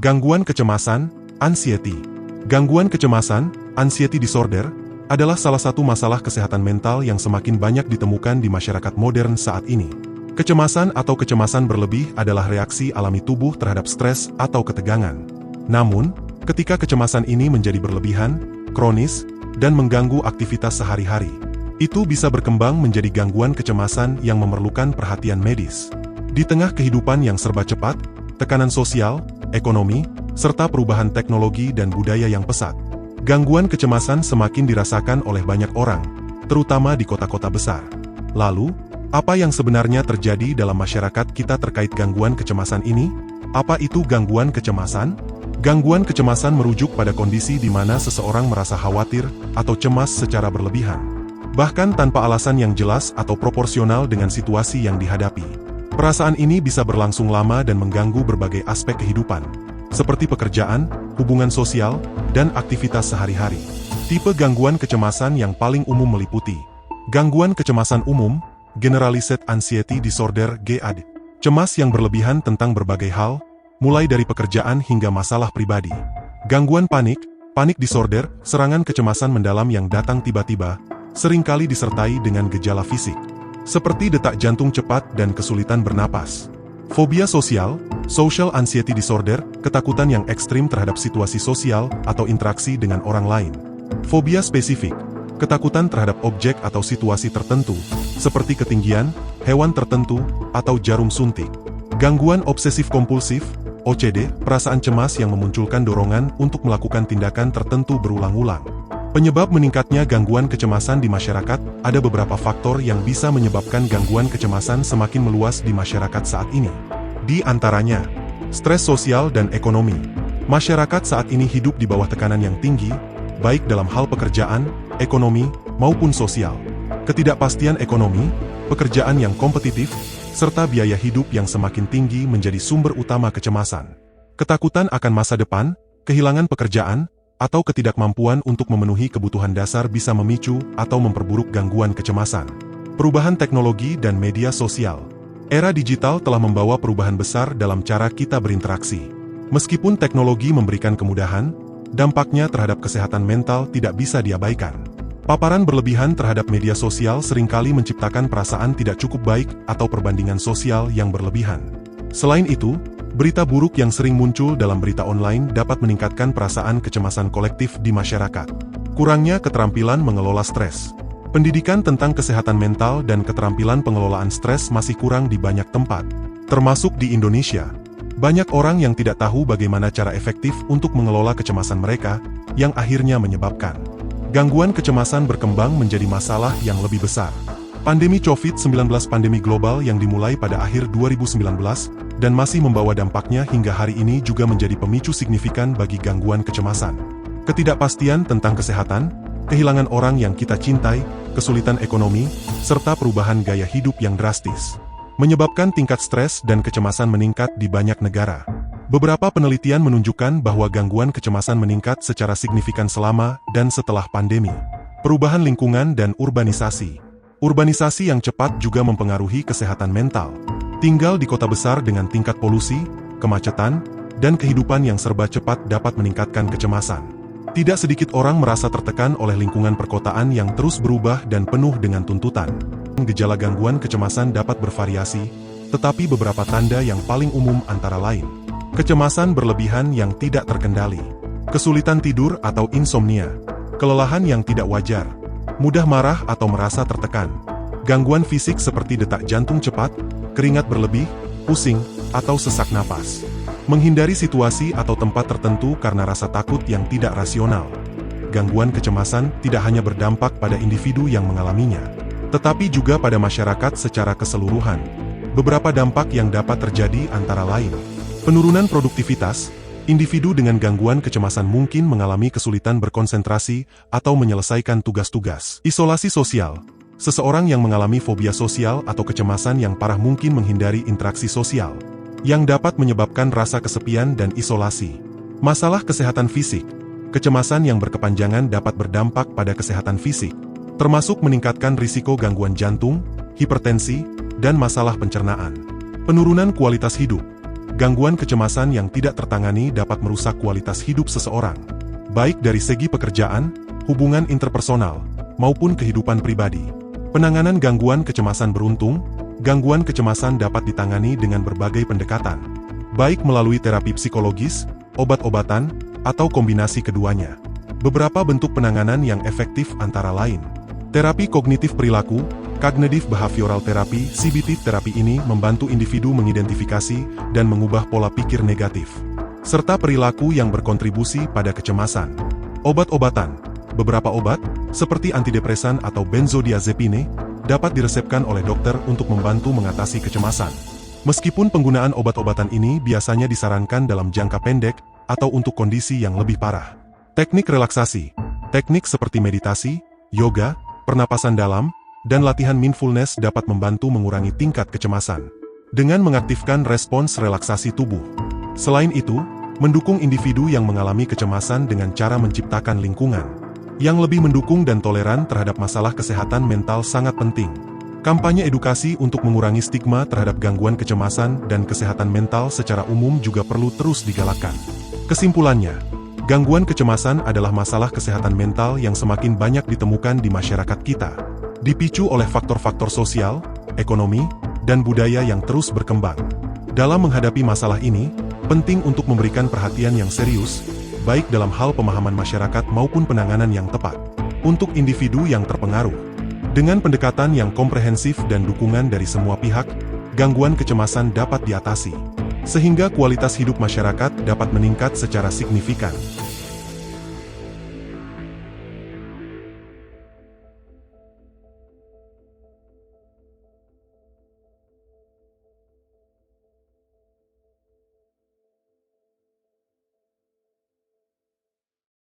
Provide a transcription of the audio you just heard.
Gangguan kecemasan, anxiety. Gangguan kecemasan, anxiety disorder, adalah salah satu masalah kesehatan mental yang semakin banyak ditemukan di masyarakat modern saat ini. Kecemasan atau kecemasan berlebih adalah reaksi alami tubuh terhadap stres atau ketegangan. Namun, ketika kecemasan ini menjadi berlebihan, kronis, dan mengganggu aktivitas sehari-hari, itu bisa berkembang menjadi gangguan kecemasan yang memerlukan perhatian medis. Di tengah kehidupan yang serba cepat, tekanan sosial, ekonomi, serta perubahan teknologi dan budaya yang pesat, gangguan kecemasan semakin dirasakan oleh banyak orang, terutama di kota-kota besar. Lalu, apa yang sebenarnya terjadi dalam masyarakat kita terkait gangguan kecemasan ini? Apa itu gangguan kecemasan? Gangguan kecemasan merujuk pada kondisi di mana seseorang merasa khawatir atau cemas secara berlebihan, bahkan tanpa alasan yang jelas atau proporsional dengan situasi yang dihadapi. Perasaan ini bisa berlangsung lama dan mengganggu berbagai aspek kehidupan, seperti pekerjaan, hubungan sosial, dan aktivitas sehari-hari. Tipe gangguan kecemasan yang paling umum meliputi gangguan kecemasan umum, Generalized Anxiety Disorder (GAD), cemas yang berlebihan tentang berbagai hal, mulai dari pekerjaan hingga masalah pribadi. Gangguan panik, Panic Disorder, serangan kecemasan mendalam yang datang tiba-tiba, seringkali disertai dengan gejala fisik, seperti detak jantung cepat dan kesulitan bernapas. Fobia sosial, Social Anxiety Disorder, ketakutan yang ekstrim terhadap situasi sosial atau interaksi dengan orang lain. Fobia spesifik, ketakutan terhadap objek atau situasi tertentu, seperti ketinggian, hewan tertentu, atau jarum suntik. Gangguan obsesif kompulsif, OCD, perasaan cemas yang memunculkan dorongan untuk melakukan tindakan tertentu berulang-ulang. Penyebab meningkatnya gangguan kecemasan di masyarakat, ada beberapa faktor yang bisa menyebabkan gangguan kecemasan semakin meluas di masyarakat saat ini. Di antaranya, stres sosial dan ekonomi. Masyarakat saat ini hidup di bawah tekanan yang tinggi, baik dalam hal pekerjaan, ekonomi, maupun sosial. Ketidakpastian ekonomi, pekerjaan yang kompetitif, serta biaya hidup yang semakin tinggi menjadi sumber utama kecemasan. Ketakutan akan masa depan, kehilangan pekerjaan, atau ketidakmampuan untuk memenuhi kebutuhan dasar bisa memicu atau memperburuk gangguan kecemasan. Perubahan teknologi dan media sosial. Era digital telah membawa perubahan besar dalam cara kita berinteraksi. Meskipun teknologi memberikan kemudahan, dampaknya terhadap kesehatan mental tidak bisa diabaikan. Paparan berlebihan terhadap media sosial seringkali menciptakan perasaan tidak cukup baik atau perbandingan sosial yang berlebihan. Selain itu, berita buruk yang sering muncul dalam berita online dapat meningkatkan perasaan kecemasan kolektif di masyarakat. Kurangnya keterampilan mengelola stres. Pendidikan tentang kesehatan mental dan keterampilan pengelolaan stres masih kurang di banyak tempat, termasuk di Indonesia. Banyak orang yang tidak tahu bagaimana cara efektif untuk mengelola kecemasan mereka, yang akhirnya menyebabkan gangguan kecemasan berkembang menjadi masalah yang lebih besar. Pandemi COVID-19, pandemi global yang dimulai pada akhir 2019 dan masih membawa dampaknya hingga hari ini juga menjadi pemicu signifikan bagi gangguan kecemasan. Ketidakpastian tentang kesehatan, kehilangan orang yang kita cintai, kesulitan ekonomi, serta perubahan gaya hidup yang drastis, menyebabkan tingkat stres dan kecemasan meningkat di banyak negara. Beberapa penelitian menunjukkan bahwa gangguan kecemasan meningkat secara signifikan selama dan setelah pandemi. Perubahan lingkungan dan urbanisasi. Urbanisasi yang cepat juga mempengaruhi kesehatan mental. Tinggal di kota besar dengan tingkat polusi, kemacetan, dan kehidupan yang serba cepat dapat meningkatkan kecemasan. Tidak sedikit orang merasa tertekan oleh lingkungan perkotaan yang terus berubah dan penuh dengan tuntutan. Gejala gangguan kecemasan dapat bervariasi, tetapi beberapa tanda yang paling umum antara lain: kecemasan berlebihan yang tidak terkendali, kesulitan tidur atau insomnia, kelelahan yang tidak wajar, mudah marah atau merasa tertekan, gangguan fisik seperti detak jantung cepat, keringat berlebih, pusing, atau sesak napas, menghindari situasi atau tempat tertentu karena rasa takut yang tidak rasional. Gangguan kecemasan tidak hanya berdampak pada individu yang mengalaminya, tetapi juga pada masyarakat secara keseluruhan. Beberapa dampak yang dapat terjadi antara lain: penurunan produktivitas. Individu dengan gangguan kecemasan mungkin mengalami kesulitan berkonsentrasi atau menyelesaikan tugas-tugas. Isolasi sosial. Seseorang yang mengalami fobia sosial atau kecemasan yang parah mungkin menghindari interaksi sosial, yang dapat menyebabkan rasa kesepian dan isolasi. Masalah kesehatan fisik. Kecemasan yang berkepanjangan dapat berdampak pada kesehatan fisik, termasuk meningkatkan risiko gangguan jantung, hipertensi, dan masalah pencernaan. Penurunan kualitas hidup. gangguan kecemasan yang tidak tertangani dapat merusak kualitas hidup seseorang, baik dari segi pekerjaan, hubungan interpersonal, maupun kehidupan pribadi. Penanganan gangguan kecemasan beruntung, gangguan kecemasan dapat ditangani dengan berbagai pendekatan, baik melalui terapi psikologis, obat-obatan, atau kombinasi keduanya. Beberapa bentuk penanganan yang efektif antara lain: terapi kognitif perilaku, Cognitive Behavioral Therapy (CBT). Terapi ini membantu individu mengidentifikasi dan mengubah pola pikir negatif, serta perilaku yang berkontribusi pada kecemasan. Obat-obatan. Beberapa obat, seperti antidepresan atau benzodiazepine, dapat diresepkan oleh dokter untuk membantu mengatasi kecemasan. Meskipun penggunaan obat-obatan ini biasanya disarankan dalam jangka pendek atau untuk kondisi yang lebih parah. Teknik relaksasi. Teknik seperti meditasi, yoga, pernapasan dalam, dan latihan mindfulness dapat membantu mengurangi tingkat kecemasan dengan mengaktifkan respons relaksasi tubuh. Selain itu, mendukung individu yang mengalami kecemasan dengan cara menciptakan lingkungan yang lebih mendukung dan toleran terhadap masalah kesehatan mental sangat penting. Kampanye edukasi untuk mengurangi stigma terhadap gangguan kecemasan dan kesehatan mental secara umum juga perlu terus digalakkan. Kesimpulannya, gangguan kecemasan adalah masalah kesehatan mental yang semakin banyak ditemukan di masyarakat kita, dipicu oleh faktor-faktor sosial, ekonomi, dan budaya yang terus berkembang. Dalam menghadapi masalah ini, penting untuk memberikan perhatian yang serius, baik dalam hal pemahaman masyarakat maupun penanganan yang tepat untuk individu yang terpengaruh. Dengan pendekatan yang komprehensif dan dukungan dari semua pihak, gangguan kecemasan dapat diatasi, sehingga kualitas hidup masyarakat dapat meningkat secara signifikan.